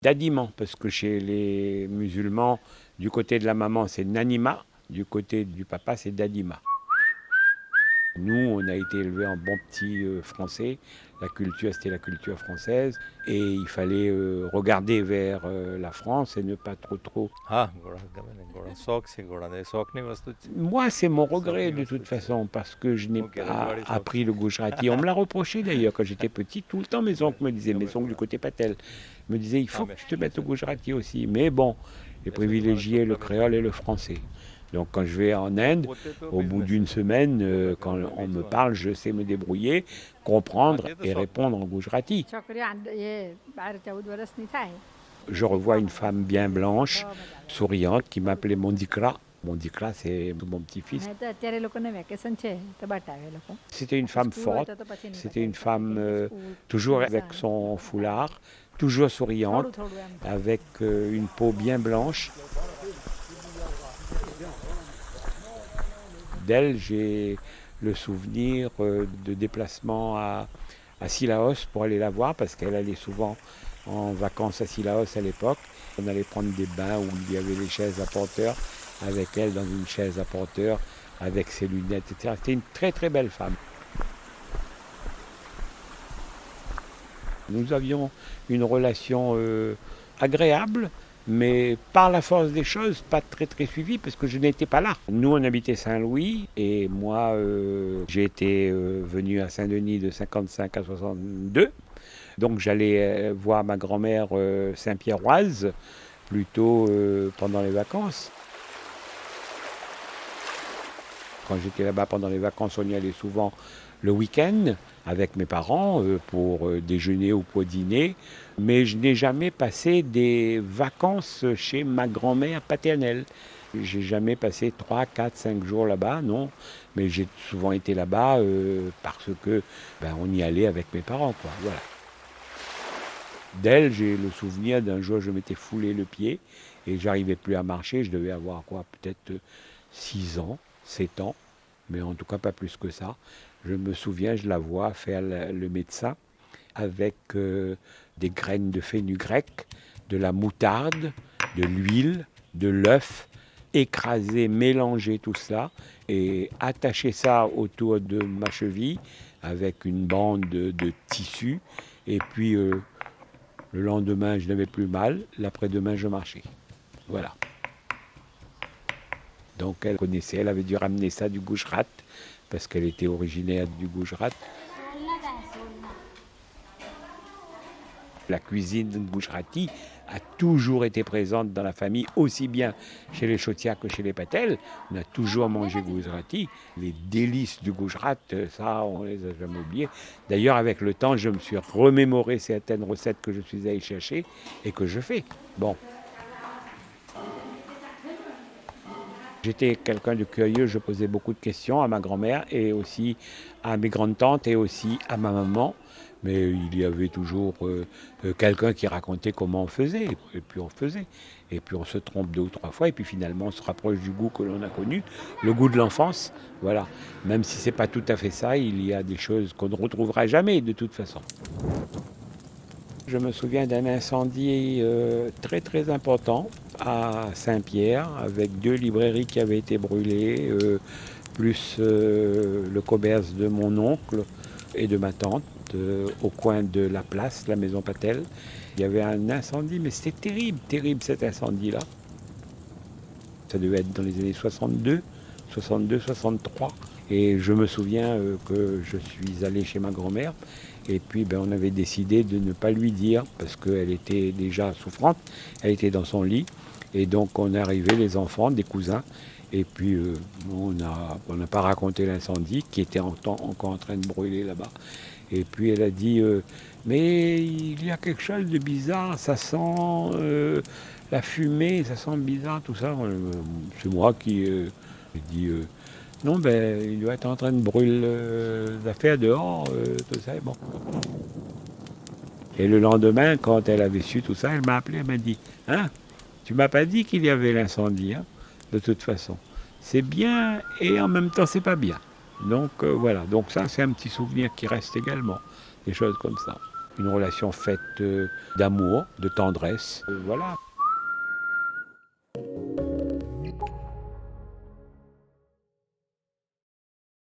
Dadiman, parce que chez les musulmans, du côté de la maman, c'est Nanima, du côté du papa, c'est Dadima. Nous, on a été élevés en bon petit français. La culture, c'était la culture française. Et il fallait regarder vers la France et ne pas trop. हाँ घोड़ा गमन घोड़ा शौक से घोड़ा नहीं शौक नहीं वस्तु Moi, c'est mon शौक regret नहीं de वस्तु toute façon, parce que je n'ai okay pas रेलगाड़ी शौक appris le Gujarati. On me l'a reproché d'ailleurs quand j'étais petit. Tout le temps, mes oncles me disaient, mes गमन oncles du घोड़ा côté patel, me disaient, il हाँ faut que मैं tu te mettes au जैसे Gujarati aussi. Mais bon, j'ai जैसे तुम्हारा privilégié le छोटा créole business et le français. Donc quand je vais en वो Inde, पोते तो au bout बिजनेस d'une है semaine, वो मैं घर quand में on me बेचूँ parle, je sais me débrouiller, हाँ comprendre ये तो et शौक नहीं répondre en Gujarati. છોકરીઓ એ 12-14 વર્ષની થાય Je એટલે revois શીખવા une માંડે femme bien blanche, તો મજા આવે. souriante, qui m'appelait Mondikra. Mondikra, c'est mon petit-fils. નહીં તો અત્યારે લોકોને વેકેશન છે તો બતાવે લોકો. C'était une બાકી femme સ્કૂલ હોય forte, તો પછી નહીં c'était une બતાવે. femme કેમ કે school toujours avec tuition son foulard, toujours souriante, થોડું થોડું એમ. avec une peau bien blanche. D'elle, j'ai le souvenir de déplacements à Sillaos pour aller la voir, parce qu'elle allait souvent en vacances à Sillaos à l'époque. On allait prendre des bains où il y avait les chaises à porteurs, avec elle dans une chaise à porteurs, avec ses lunettes, etc. C'était une très très belle femme. Nous avions une relation agréable, mais par la force des choses, pas très très suivie, parce que je n'étais pas là. Nous, on habitait Saint-Louis, et moi, j'ai été venu à Saint-Denis de 55 à 62. Donc j'allais voir ma grand-mère Saint-Pierroise, plutôt pendant les vacances. Quand j'étais là-bas pendant les vacances, on y allait souvent le week-end avec mes parents pour déjeuner ou pour dîner. Mais je n'ai jamais passé des vacances chez ma grand-mère paternelle. J'ai jamais passé 3, 4, 5 jours là-bas, non. Mais j'ai souvent été là-bas parce que on y allait avec mes parents, quoi. Voilà. D'elle, j'ai le souvenir d'un jour, je m'étais foulé le pied et j'arrivais plus à marcher. Je devais avoir quoi, peut-être 6 ans, 7 ans, mais en tout cas pas plus que ça. Je me souviens, je la vois faire le médecin avec des graines de fenugrec, de la moutarde, de l'huile, de l'œuf, écraser, mélanger tout cela et attacher ça autour de ma cheville avec une bande de tissu. Et puis le lendemain, je n'avais plus mal. L'après-demain, je marchais. Voilà. Donc elle connaissait, elle avait dû ramener ça du Gujarat, parce qu'elle était originaire du Gujarat. La cuisine gujarati a toujours été présente dans la famille, aussi bien chez les Chotia que chez les Patel. On a toujours mangé gujarati. Les délices du Gujarat, ça, on les a jamais oubliées. D'ailleurs, avec le temps, je me suis remémoré certaines recettes que je suis allé chercher et que je fais. Bon. J'étais quelqu'un de curieux, je posais beaucoup de questions à ma grand-mère et aussi à mes grandes-tantes et aussi à ma maman. Mais il y avait toujours quelqu'un qui racontait comment on faisait, et puis on faisait. Et puis on se trompe 2 ou 3 fois, et puis finalement on se rapproche du goût que l'on a connu, le goût de l'enfance. Voilà. Même si c'est pas tout à fait ça, il y a des choses qu'on ne retrouvera jamais de toute façon. Je me souviens d'un incendie très très important à Saint-Pierre, avec 2 librairies qui avaient été brûlées, plus le commerce de mon oncle et de ma tante, au coin de la place, la maison Patel. Il y avait un incendie, mais c'était terrible, terrible cet incendie-là. Ça devait être dans les années 62, 63. Et je me souviens que je suis allé chez ma grand-mère. Et puis on avait décidé de ne pas lui dire, parce qu'elle était déjà souffrante, elle était dans son lit. Et donc on est arrivé, les enfants, des cousins, et puis on n'a pas raconté l'incendie qui était encore en train de brûler là-bas. Et puis elle a dit, mais il y a quelque chose de bizarre, ça sent la fumée, ça sent bizarre, tout ça. C'est moi qui ai dit, non, il doit être en train de brûler l'affaire dehors, tout ça, bon. Et le lendemain, quand elle avait su tout ça, elle m'a appelé, elle m'a dit, hein, tu m'as pas dit qu'il y avait l'incendie, hein, de toute façon. C'est bien et en même temps c'est pas bien. Donc voilà, donc ça c'est un petit souvenir qui reste également, des choses comme ça. une relation faite d'amour, de tendresse. Voilà.